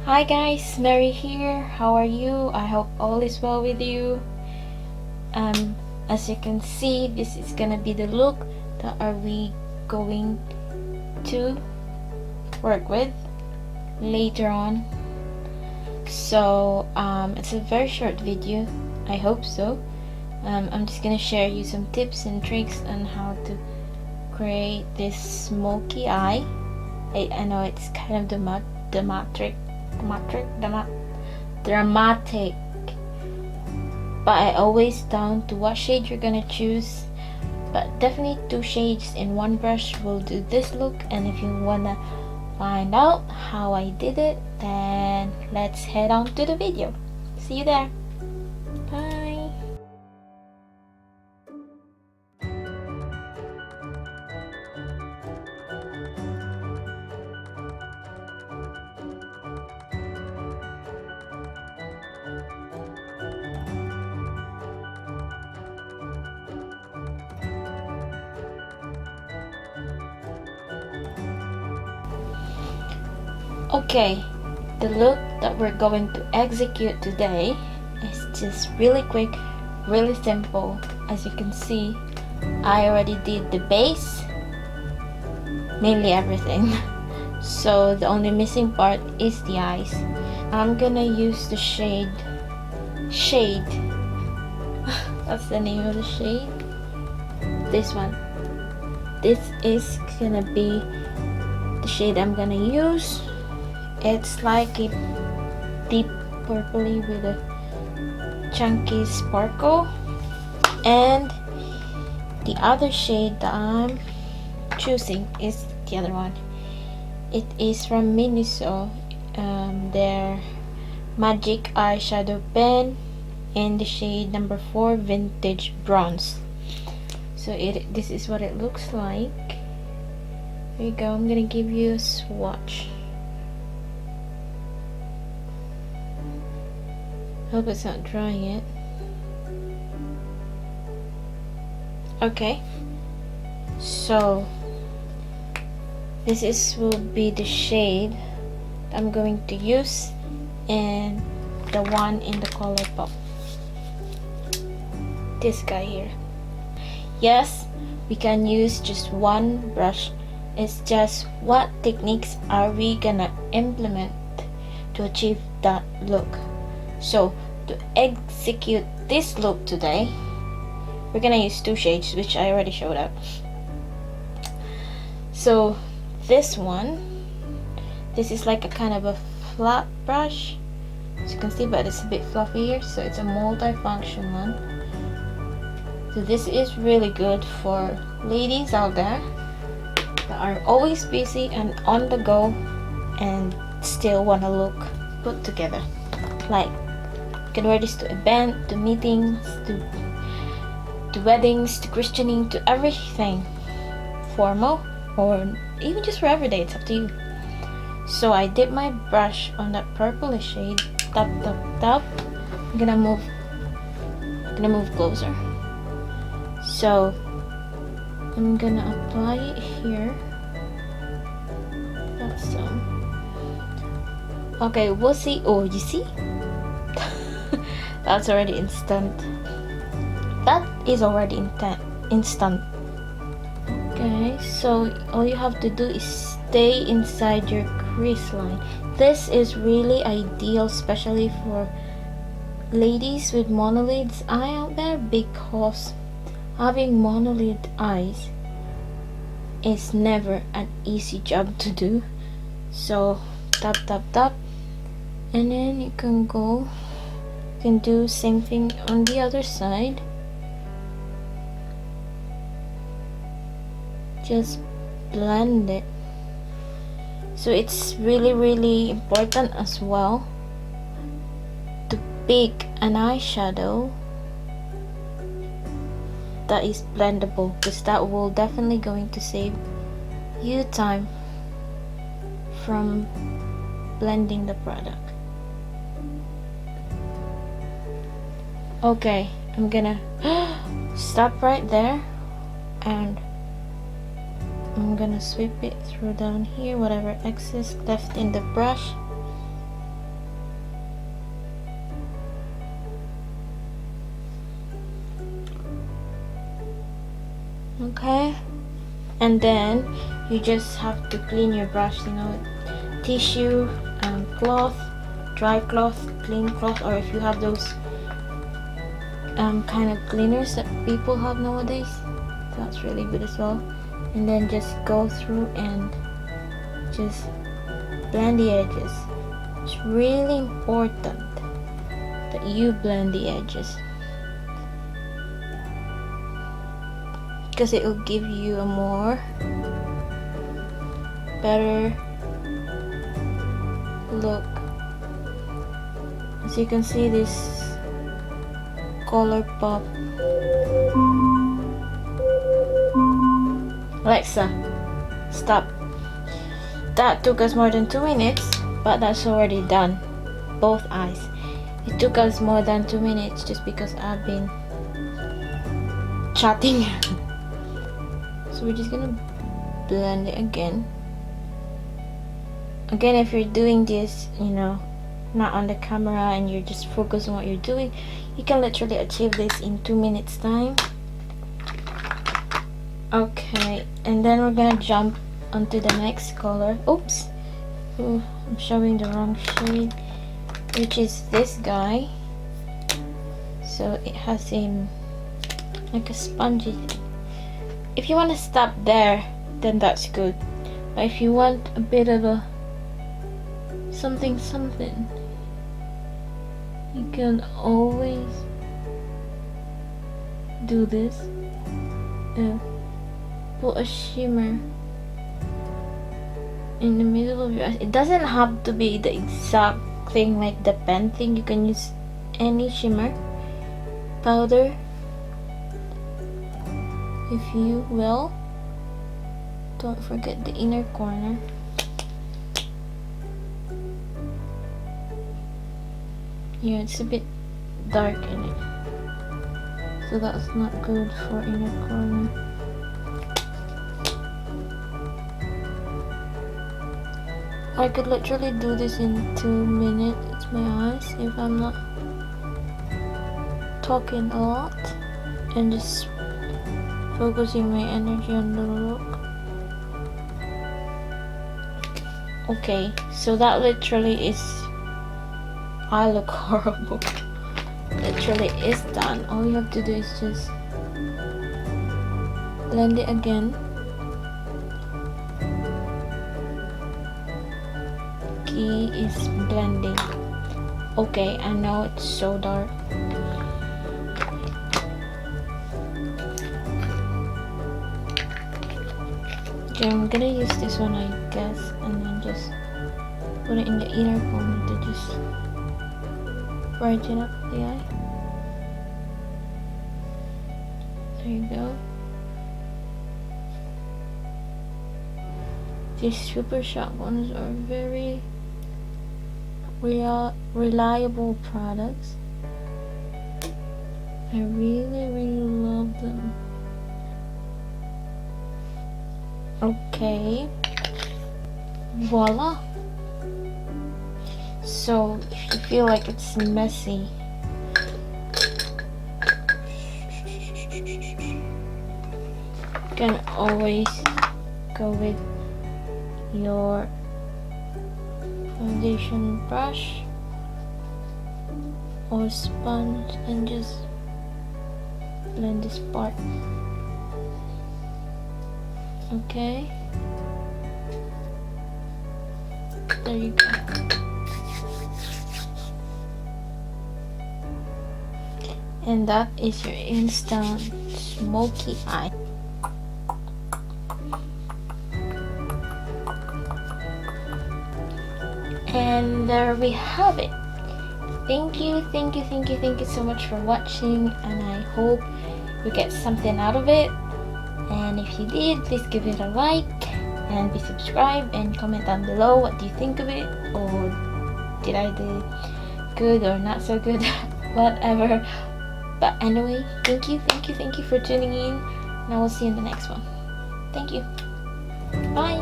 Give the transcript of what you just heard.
Hi guys, Mary here. How are you? I hope all is well with you. As you can see, this is gonna be the look that are we going to work with later on. So it's a very short video. I hope so. I'm just gonna share you some tips and tricks on how to create this smoky eye. I know it's kind of dramatic, but I always down to what shade you're gonna choose, but definitely 2 shades in one brush will do this look. And if you wanna find out how I did it, then let's head on to the video. See you there. Bye. Okay, the look that we're going to execute today is just really quick, really simple. As you can see, I already did the base, mainly everything. So the only missing part is the eyes. I'm gonna use the shade that's the name of the shade, this one. This is gonna be the shade I'm gonna use. It's like a deep purpley with a chunky sparkle. And the other shade that I'm choosing is the other one. It is from Miniso, their magic eyeshadow pen in the shade number 4 vintage bronze. So this is what it looks like. There you go. I'm gonna give you a swatch. Hope it's not drying yet. Okay, so this will be the shade I'm going to use, and the one in the color pop, this guy here. Yes, we can use just one brush. It's just what techniques are we gonna implement to achieve that look. So to execute this look today, we're gonna use 2 shades, which I already showed up. So this one, this is like a kind of a flat brush, as you can see, but it's a bit fluffier, so it's a multi-function one. So this is really good for ladies out there that are always busy and on the go and still want to look put together. Like, you can wear this to event, to meetings, to weddings, to christening, to everything formal, or even just for everyday. It's up to you. So I dip my brush on that purplish shade, tap tap tap. I'm gonna move closer. So I'm gonna apply it here. That's some. Okay, we'll see. Oh, you see? That's already instant. That is already instant. Okay, so all you have to do is stay inside your crease line. This is really ideal, especially for ladies with monolids eye out there, because having monolid eyes is never an easy job to do. So tap tap tap, and then you can do same thing on the other side. Just blend it. So it's really important as well to pick an eyeshadow that is blendable, because that will definitely going to save you time from blending the product. Okay, I'm gonna stop right there, and I'm gonna sweep it through down here, whatever excess left in the brush. Okay, and then you just have to clean your brush, you know, tissue, cloth, dry cloth, clean cloth, or if you have those kind of cleaners that people have nowadays, that's really good as well. And then just go through and just blend the edges. It's really important that you blend the edges, because it will give you a more better look. As you can see, this color pop. Alexa, stop. That took us more than 2 minutes, but that's already done. Both eyes. It took us more than 2 minutes just because I've been chatting. So we're just gonna blend it again. Again, if you're doing this, you know, not on the camera and you're just focused on what you're doing, you can literally achieve this in 2 minutes time. Okay, and then we're gonna jump onto the next color. Oops, ooh, I'm showing the wrong shade, which is this guy. So it has like a spongy. If you want to stop there, then that's good. But if you want a bit of a something, you can always do this. Put a shimmer in the middle of your eyes. It doesn't have to be the exact thing like the pen thing. You can use any shimmer powder if you will. Don't forget the inner corner. Yeah, it's a bit dark in it, so that's not good for inner corner. I could literally do this in 2 minutes, my eyes, if I'm not talking a lot and just focusing my energy on the look. Okay, so that literally is, I look horrible. Literally is done. All you have to do is just blend it again. Key is blending. Okay, I know it's so dark. Okay, I'm gonna use this one, I guess, and then just put it in the inner corner to just brighten up the eye. There you go. These super sharp ones are very reliable products. I really love them. Okay, voila. So if you feel like it's messy, you can always go with your foundation brush or sponge and just blend this part. Okay, there you go. And that is your instant smoky eye. And there we have it. Thank you so much for watching, and I hope you get something out of it. And if you did, please give it a like and be subscribed and comment down below what do you think of it, or did I do good or not so good, whatever. But anyway, thank you for tuning in, and I will see you in the next one. Thank you. Bye.